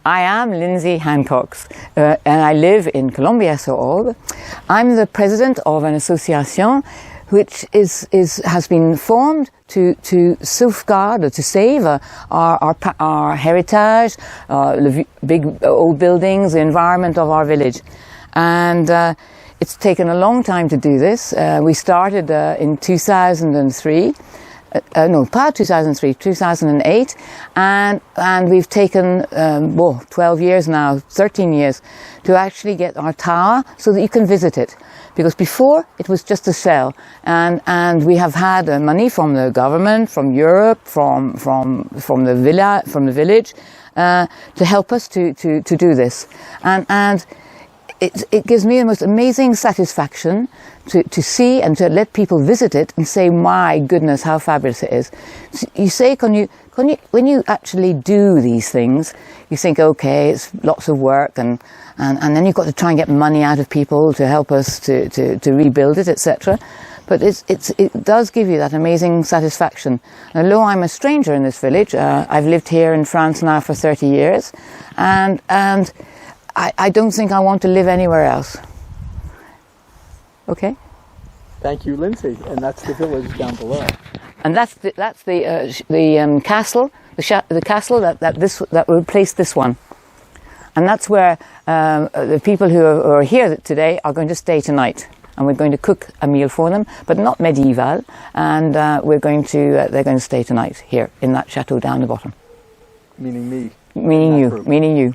I am Lindsay Hancox, and I live in Colombières, Hérault. I'm the president of an association which has been formed to safeguard or to save our heritage, the big old buildings, the environment of our village. And it's taken a long time to do this. We started in 2003. No, pas 2003, 2008, and we've taken 12 years now, 13 years, to actually get our tower so that you can visit it. Because before it was just a shell, and we have had money from the government, from Europe, from the village, to help us to do this, and it gives me the most amazing satisfaction to see and to let people visit it and say, my goodness, how fabulous it is. You say, when you actually do these things, you think, okay, it's lots of work, and then you've got to try and get money out of people to help us to rebuild it, etc. But it does give you that amazing satisfaction. And although I'm a stranger in this village, I've lived here in France now for 30 years, and I don't think I want to live anywhere else. Okay. Thank you, Lindsay. And that's the village down below. And that's the castle, the castle that will replace this one. And that's where the people who are here today are going to stay tonight. And we're going to cook a meal for them, but not medieval. And they're going to stay tonight here in that chateau down the bottom. Meaning me. Meaning you.